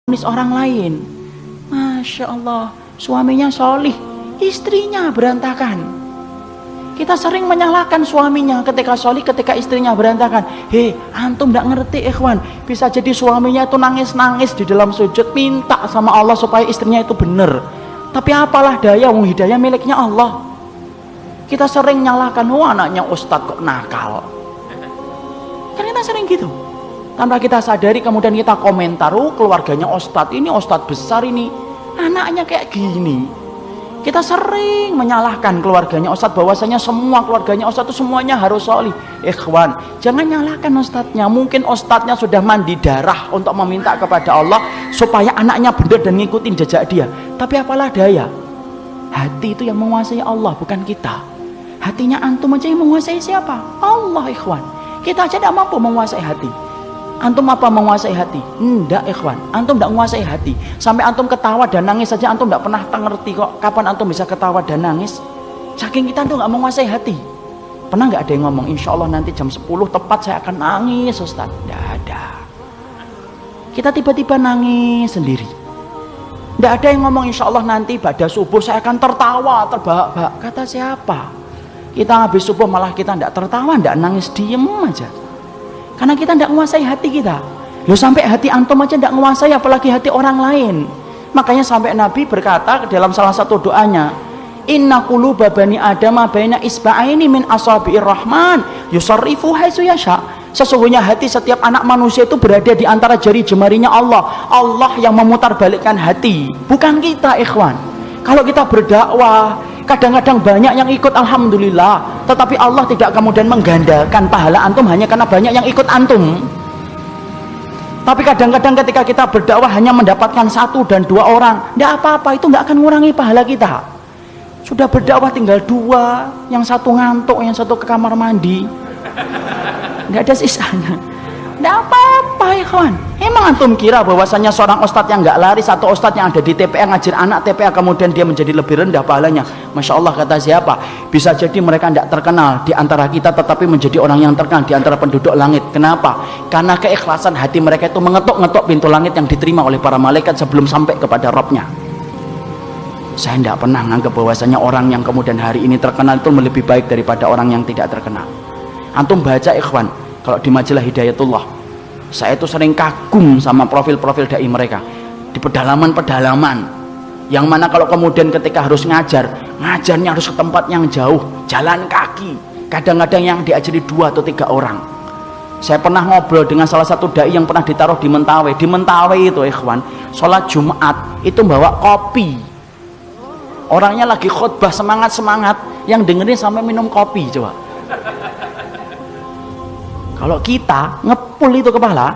orang lain. Masya Allah, suaminya solih, istrinya berantakan. Kita sering menyalahkan suaminya ketika solih, ketika istrinya berantakan. Hei, antum gak ngerti ikhwan, bisa jadi suaminya itu nangis-nangis di dalam sujud, minta sama Allah supaya istrinya itu benar. Tapi apalah daya, wong hidayah miliknya Allah. Kita sering nyalahkan, wah anaknya ustadz kok nakal. Kan kita sering gitu. Tanpa kita sadari kemudian kita komentar, oh keluarganya ustadz, ini ustadz besar ini, anaknya kayak gini. Kita sering menyalahkan keluarganya ustadz, bahwasanya semua keluarganya ustadz itu semuanya harus solih. Ikhwan, jangan nyalahkan ustadznya. Mungkin ustadznya sudah mandi darah untuk meminta kepada Allah supaya anaknya benar dan ngikutin jejak dia. Tapi apalah daya, hati itu yang menguasai Allah, bukan kita. Hatinya antum aja yang menguasai siapa? Allah ikhwan. Kita aja tidak mampu menguasai hati. Antum apa menguasai hati? Enggak ikhwan, antum enggak menguasai hati. Sampai antum ketawa dan nangis saja antum enggak pernah ngerti kok kapan antum bisa ketawa dan nangis. Saking kita antum enggak menguasai hati. Pernah enggak ada yang ngomong, insya Allah nanti jam 10 tepat saya akan nangis Ustaz? Enggak ada. Kita tiba-tiba nangis sendiri. Enggak ada yang ngomong insya Allah nanti pada subuh saya akan tertawa terbahak-bahak. Kata siapa? Kita habis subuh malah kita enggak tertawa, enggak nangis, diem aja. Karena kita tidak menguasai hati kita. Loh, sampai hati antum aja tidak menguasai, apalagi hati orang lain. Makanya sampai Nabi berkata dalam salah satu doanya, inna quluba bani adama baina isba'aini min asabi'ir rahman yusarrifu haitsu yasha. Sesungguhnya hati setiap anak manusia itu berada di antara jari jemarinya Allah. Allah yang memutarbalikkan hati, bukan kita ikhwan. Kalau kita berdakwah, kadang-kadang banyak yang ikut alhamdulillah, tetapi Allah tidak kemudian menggandakan pahala antum hanya karena banyak yang ikut antum. Tapi kadang-kadang ketika kita berdakwah hanya mendapatkan 1 dan 2 orang, tidak apa-apa, itu nggak akan mengurangi pahala kita. Sudah berdakwah tinggal 2, yang 1 ngantuk, yang 1 ke kamar mandi, nggak ada sisanya. Tidak apa-apa ya kawan. Emang antum kira bahwasanya seorang ustadz yang nggak lari, satu ustadz yang ada di TPA ngajar anak TPA kemudian dia menjadi lebih rendah pahalanya? Masya Allah, kata siapa? Bisa jadi mereka tidak terkenal di antara kita, tetapi menjadi orang yang terkenal di antara penduduk langit. Kenapa? Karena keikhlasan hati mereka itu mengetuk-ngetuk pintu langit yang diterima oleh para malaikat sebelum sampai kepada Rabbnya. Saya tidak pernah menganggap bahwasanya orang yang kemudian hari ini terkenal itu lebih baik daripada orang yang tidak terkenal. Antum baca ikhwan, kalau di majalah Hidayatullah, saya itu sering kagum sama profil-profil dai mereka di pedalaman-pedalaman, yang mana kalau kemudian ketika harus ngajarnya harus ke tempat yang jauh, jalan kaki, kadang-kadang yang diajari 2 atau 3 orang. Saya pernah ngobrol dengan salah satu dai yang pernah ditaruh di Mentawai. Di Mentawai itu ikhwan, sholat Jumat itu bawa kopi. Orangnya lagi khutbah semangat-semangat, yang dengerin sampai minum kopi. Coba kalau kita ngepul itu kepala.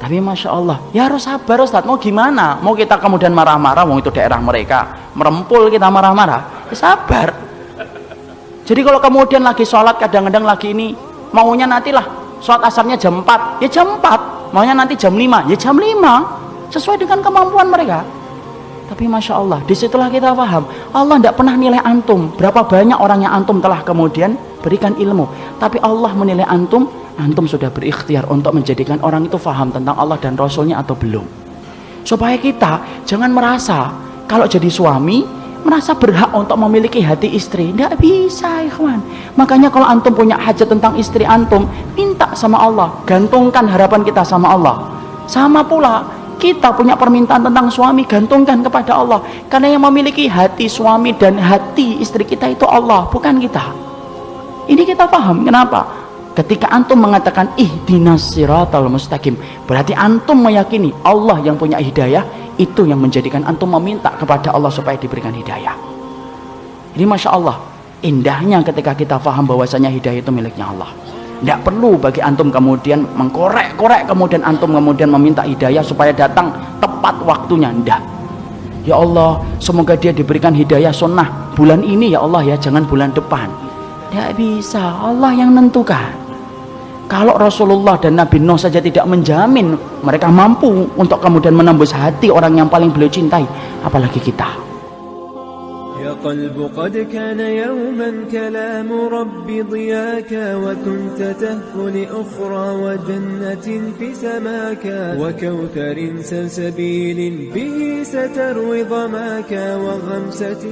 Tapi Masya Allah, ya harus sabar Ustaz. Mau gimana? Mau kita kemudian marah-marah, mau itu daerah mereka, merempul kita marah-marah, ya sabar. Jadi kalau kemudian lagi sholat, kadang-kadang lagi ini maunya nantilah sholat asarnya jam 4, ya jam 4. Maunya nanti jam 5, ya jam 5, sesuai dengan kemampuan mereka. Tapi Masya Allah, disitulah kita paham Allah tidak pernah nilai antum berapa banyak orang yang antum telah kemudian berikan ilmu, tapi Allah menilai antum sudah berikhtiar untuk menjadikan orang itu faham tentang Allah dan Rasulnya atau belum. Supaya kita jangan merasa kalau jadi suami merasa berhak untuk memiliki hati istri. Tidak bisa ikhwan. Makanya kalau antum punya hajat tentang istri antum, minta sama Allah, gantungkan harapan kita sama Allah. Sama pula kita punya permintaan tentang suami, gantungkan kepada Allah. Karena yang memiliki hati suami dan hati istri kita itu Allah, bukan kita. Ini kita paham. Kenapa? Ketika antum mengatakan ihdinas siratal mustaqim, berarti antum meyakini Allah yang punya hidayah. Itu yang menjadikan antum meminta kepada Allah supaya diberikan hidayah. Ini Masya Allah, indahnya ketika kita paham bahwasanya hidayah itu miliknya Allah. Tidak perlu bagi antum kemudian mengkorek-korek, kemudian antum kemudian meminta hidayah supaya datang tepat waktunya. Tidak. Ya Allah, semoga dia diberikan hidayah sunnah bulan ini ya Allah ya, jangan bulan depan. Tidak bisa, Allah yang menentukan. Kalau Rasulullah dan Nabi Nuh saja tidak menjamin mereka mampu untuk kemudian menembus hati orang yang paling beliau cintai, apalagi kita. والقلب قد كان يوما كلام رب ضياك وكنت تهفو لأخرى وجنة في سماك وكوثر سلسبيل به ستروي ظماك وغمسة